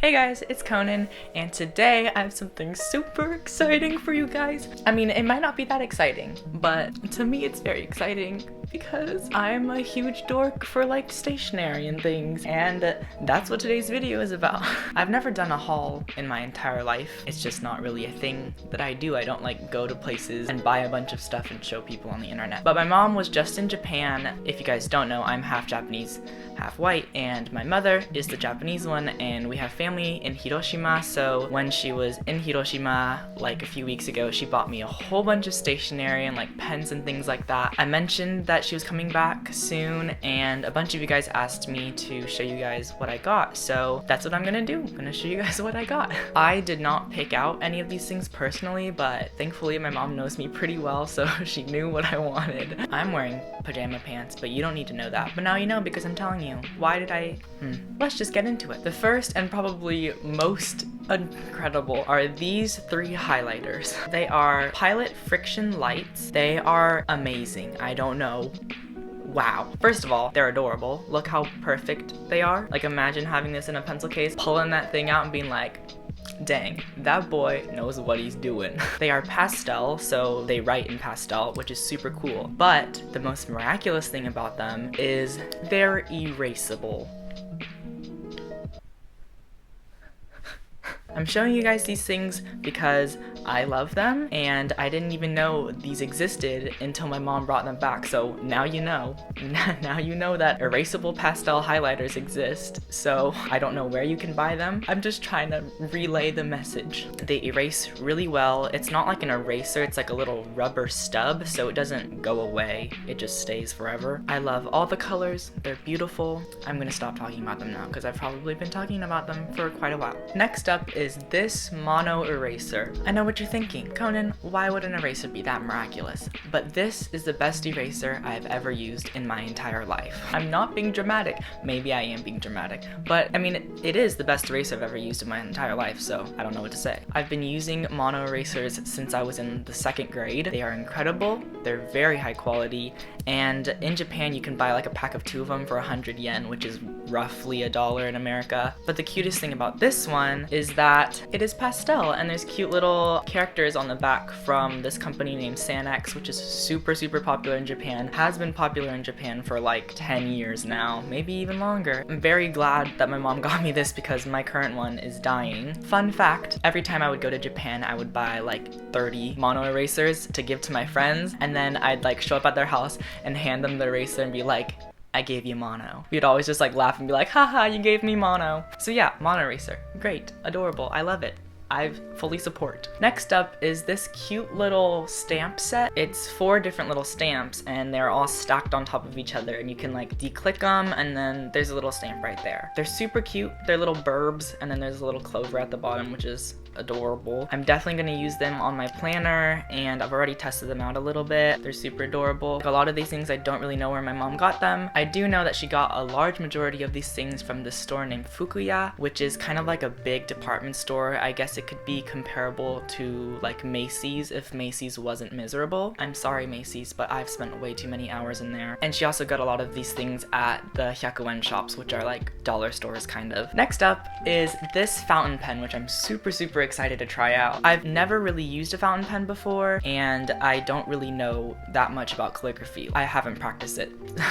Hey guys, it's Conan, and today I have something super exciting for you guys. I mean, it might not be that exciting, but to me it's very exciting because I'm a huge dork for like stationery and things, and that's what today's video is about. I've never done a haul in my entire life. It's just not really a thing that I do. I don't like go to places and buy a bunch of stuff and show people on the internet. But my mom was just in Japan. If you guys don't know, I'm half Japanese, half white, and my mother is the Japanese one, and we have family in Hiroshima. So when she was in Hiroshima like a few weeks ago, she bought me a whole bunch of stationery and like pens and things like that. I mentioned that she was coming back soon, and a bunch of you guys asked me to show you guys what I got, so that's what I'm gonna do. I'm gonna show you guys what I got. I did not pick out any of these things personally, but thankfully my mom knows me pretty well, so she knew what I wanted. I'm wearing pajama pants, but you don't need to know that. But now you know because I'm telling you. Why did I? Let's just get into it. The first and probably most incredible are these three highlighters. They are Pilot Friction Lights. They are amazing. I don't know. Wow. First of all, they're adorable. Look how perfect they are. Like, imagine having this in a pencil case, pulling that thing out and being like, dang, that boy knows what he's doing. They are pastel, so they write in pastel, which is super cool. But the most miraculous thing about them is they're erasable. I'm showing you guys these things because I love them, and I didn't even know these existed until my mom brought them back. So now you know. Now you know that erasable pastel highlighters exist. So I don't know where you can buy them. I'm just trying to relay the message. They erase really well. It's not like an eraser, it's like a little rubber stub, so it doesn't go away. It just stays forever. I love all the colors. They're beautiful. I'm gonna stop talking about them now because I've probably been talking about them for quite a while. Next up is this mono eraser. I know what you're thinking. Conan, why would an eraser be that miraculous? But this is the best eraser I've ever used in my entire life. I'm not being dramatic. Maybe I am being dramatic, but I mean, it is the best eraser I've ever used in my entire life, so I don't know what to say. I've been using mono erasers since I was in the 2nd grade. They are incredible. They're very high quality, and in Japan you can buy like a pack of 2 of them for 100 yen, which is roughly $1 in America. But the cutest thing about this one is that it is pastel, and there's cute little characters on the back from this company named Sanex, which is super popular in Japan. Has been popular in Japan for like 10 years now, maybe even longer. I'm very glad that my mom got me this because my current one is dying. Fun fact, every time I would go to Japan, I would buy like 30 mono erasers to give to my friends, and then I'd like show up at their house and hand them the eraser and be like, I gave you mono. We'd always just like laugh and be like, haha, you gave me mono. So yeah, mono eraser. Great, adorable, I love it. I fully support. Next up is this cute little stamp set. It's 4 different little stamps, and they're all stacked on top of each other, and you can like declick them, and then there's a little stamp right there. They're super cute. They're little burbs, and then there's a little clover at the bottom, which is adorable. I'm definitely gonna use them on my planner, and I've already tested them out a little bit. They're super adorable. A lot of these things I don't really know where my mom got them. I do know that she got a large majority of these things from this store named Fukuya, which is kind of like a big department store. I guess it could be comparable to like Macy's if Macy's wasn't miserable. I'm sorry Macy's, but I've spent way too many hours in there. And she also got a lot of these things at the 100 shops, which are like dollar stores kind of. Next up is this fountain pen, which I'm super excited to try out. I've never really used a fountain pen before, and I don't really know that much about calligraphy. I haven't practiced it,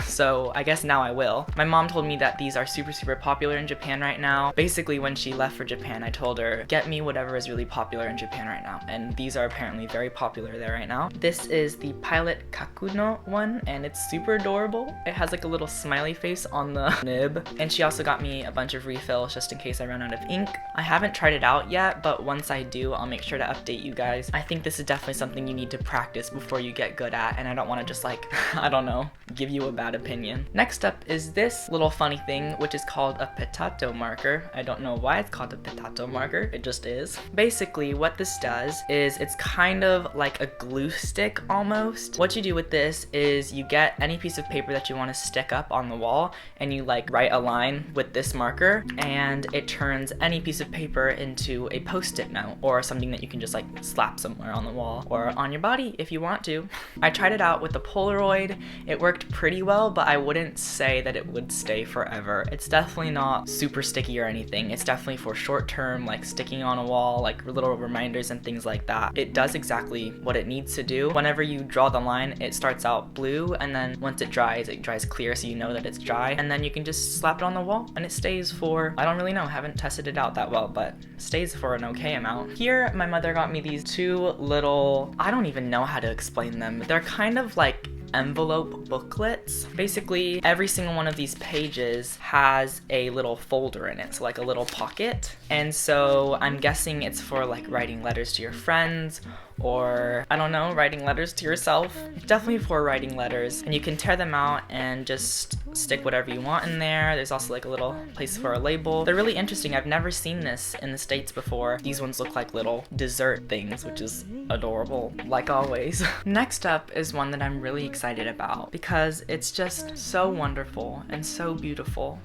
so I guess now I will. My mom told me that these are super popular in Japan right now. Basically, when she left for Japan, I told her, get me whatever is really popular in Japan right now, and these are apparently very popular there right now. This is the Pilot Kakuno one, and it's super adorable. It has like a little smiley face on the nib, and she also got me a bunch of refills just in case I run out of ink. I haven't tried it out yet, but once I do, I'll make sure to update you guys. I think this is definitely something you need to practice before you get good at, and I don't want to just like, I don't know, give you a bad opinion. Next up is this little funny thing, which is called a potato marker. I don't know why it's called a potato marker, it just is. is. Basically, what this does is it's kind of like a glue stick almost. What you do with this is you get any piece of paper that you want to stick up on the wall and you like write a line with this marker, and it turns any piece of paper into a post-it note or something that you can just like slap somewhere on the wall or on your body if you want to. I tried it out with the Polaroid. It worked pretty well, but I wouldn't say that it would stay forever. It's definitely not super sticky or anything. It's definitely for short term, like sticking on a wall, like little reminders and things like that. It does exactly what it needs to do. Whenever you draw the line, it starts out blue, and then once it dries clear, so you know that it's dry, and then you can just slap it on the wall and it stays for, I don't really know, haven't tested it out that well, but stays for an okay amount. Here, my mother got me these two little, I don't even know how to explain them. They're kind of like envelope booklets. Basically, every single one of these pages has a little folder in it, so like a little pocket. And so I'm guessing it's for like writing letters to your friends, or I don't know, writing letters to yourself. Definitely for writing letters. And you can tear them out and just stick whatever you want in there. There's also like a little place for a label. They're really interesting. I've never seen this in the States before. These ones look like little dessert things, which is adorable, like always. Next up is one that I'm really excited about because it's just so wonderful and so beautiful.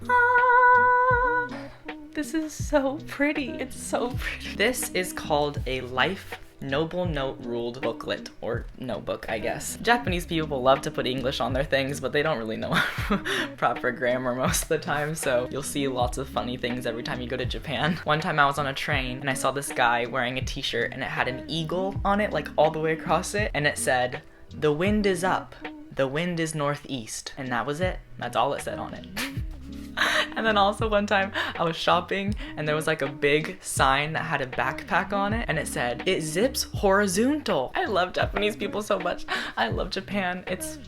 This is so pretty. It's so pretty. This is called a Life Noble Note Ruled booklet, or notebook, I guess. Japanese people love to put English on their things, but they don't really know proper grammar most of the time, so you'll see lots of funny things every time you go to Japan. One time I was on a train and I saw this guy wearing a t-shirt and it had an eagle on it, like all the way across it, and it said, "The wind is up, the wind is northeast," and that was it. That's all it said on it. And then also one time I was shopping and there was like a big sign that had a backpack on it and it said, "It zips horizontal." I love Japanese people so much. I love Japan.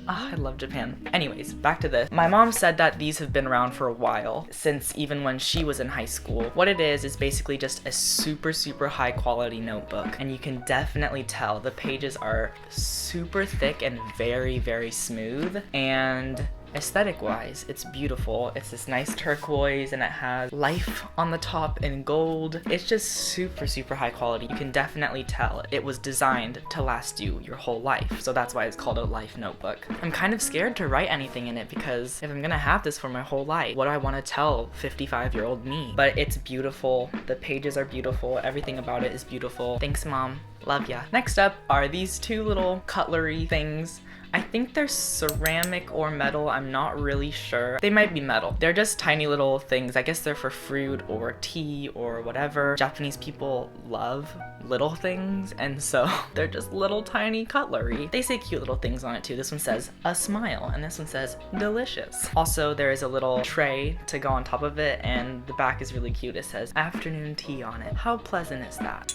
I love Japan. Anyways, back to this. My mom said that these have been around for a while, since even when she was in high school. What it is basically just a super, super high quality notebook. And you can definitely tell the pages are super thick and very, very smooth. And aesthetic wise, it's beautiful. It's this nice turquoise and it has life on the top in gold. It's just super, super high quality. You can definitely tell it was designed to last you your whole life. So that's why it's called a life notebook. I'm kind of scared to write anything in it because if I'm gonna have this for my whole life, what do I want to tell 55-year-old me? But it's beautiful. The pages are beautiful. Everything about it is beautiful. Thanks, Mom. Love ya. Next up are these two little cutlery things. I think they're ceramic or metal, I'm not really sure. They might be metal. They're just tiny little things. I guess they're for fruit or tea or whatever. Japanese people love little things, and so they're just little tiny cutlery. They say cute little things on it too. This one says, "A smile," and this one says, "Delicious." Also, there is a little tray to go on top of it, and the back is really cute. It says, "Afternoon tea" on it. How pleasant is that?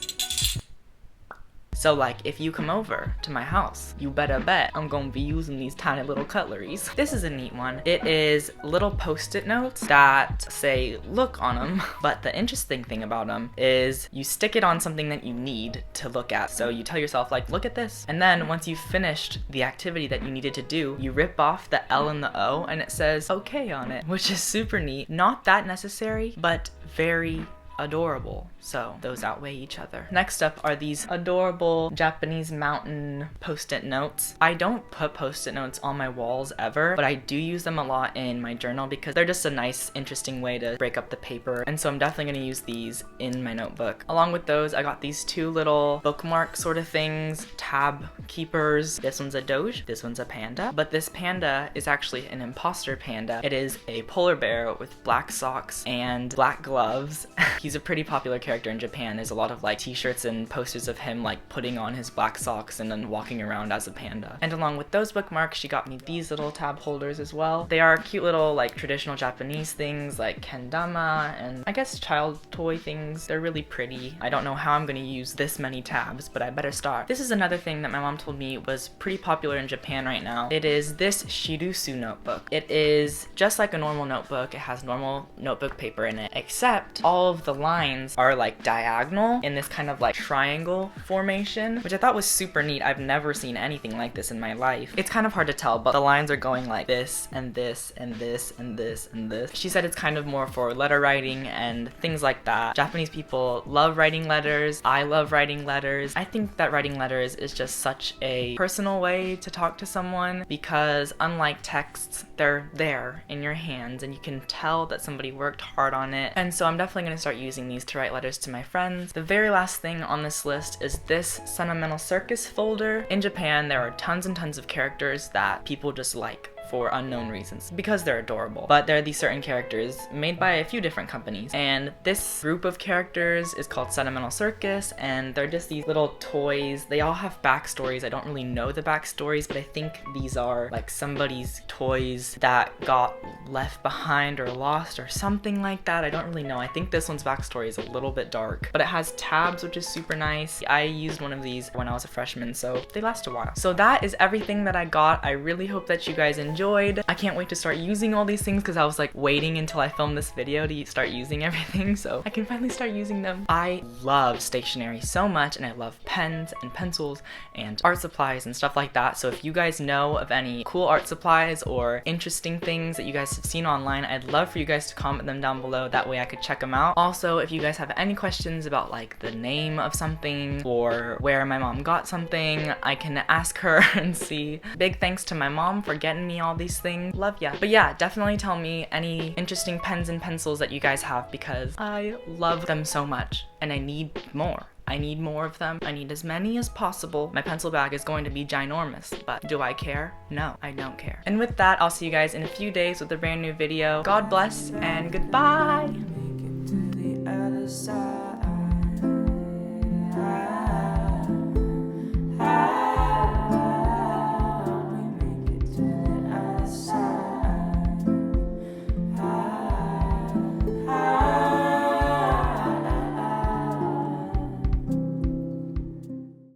So like, if you come over to my house, you better bet I'm gonna be using these tiny little cutleries. This is a neat one. It is little post-it notes that say look on them, but the interesting thing about them is you stick it on something that you need to look at. So you tell yourself like, look at this. And then once you've finished the activity that you needed to do, you rip off the L and the O and it says okay on it, which is super neat. Not that necessary, but very adorable. So those outweigh each other. Next up are these adorable Japanese mountain post-it notes. I don't put post-it notes on my walls ever, but I do use them a lot in my journal because they're just a nice, interesting way to break up the paper. And so I'm definitely gonna use these in my notebook. Along with those, I got these two little bookmark sort of things, tab keepers. This one's a doge, this one's a panda, but this panda is actually an imposter panda. It is a polar bear with black socks and black gloves. He's a pretty popular character in Japan. There's a lot of like t-shirts and posters of him like putting on his black socks and then walking around as a panda. And along with those bookmarks, she got me these little tab holders as well. They are cute little like traditional Japanese things like kendama and I guess child toy things. They're really pretty. I don't know how I'm gonna use this many tabs, but I better start. This is another thing that my mom told me was pretty popular in Japan right now. It is this shirusu notebook. It is just like a normal notebook. It has normal notebook paper in it, except all of the lines are like diagonal in this kind of like triangle formation, which I thought was super neat. I've never seen anything like this in my life. It's kind of hard to tell, but the lines are going like this and this and this and this and this. She said it's kind of more for letter writing and things like that. Japanese people love writing letters. I love writing letters. I think that writing letters is just such a personal way to talk to someone, because unlike texts, they're there in your hands and you can tell that somebody worked hard on it. And so I'm definitely going to start using these to write letters to my friends. The very last thing on this list is this Sentimental Circus folder. In Japan, there are tons and tons of characters that people just like for unknown reasons because they're adorable. But there are these certain characters made by a few different companies, and this group of characters is called Sentimental Circus, and they're just these little toys. They all have backstories. I don't really know the backstories, but I think these are like somebody's toys that got left behind or lost or something like that. I don't really know. I think this one's backstory is a little bit dark, but it has tabs, which is super nice. I used one of these when I was a freshman, so they last a while. So that is everything that I got. I really hope that you guys enjoyed. I can't wait to start using all these things because I was like waiting until I filmed this video to start using everything, so I can finally start using them. I love stationery so much, and I love pens and pencils and art supplies and stuff like that. So if you guys know of any cool art supplies or interesting things that you guys have seen online, I'd love for you guys to comment them down below. That way I could check them out. Also, if you guys have any questions about like the name of something or where my mom got something, I can ask her and see. Big thanks to my mom for getting me all these things. Love ya. But yeah, definitely tell me any interesting pens and pencils that you guys have, because I love them so much and I need more. I need more of them. I need as many as possible. My pencil bag is going to be ginormous, but do I care? No, I don't care. And with that, I'll see you guys in a few days with a brand new video. God bless and goodbye!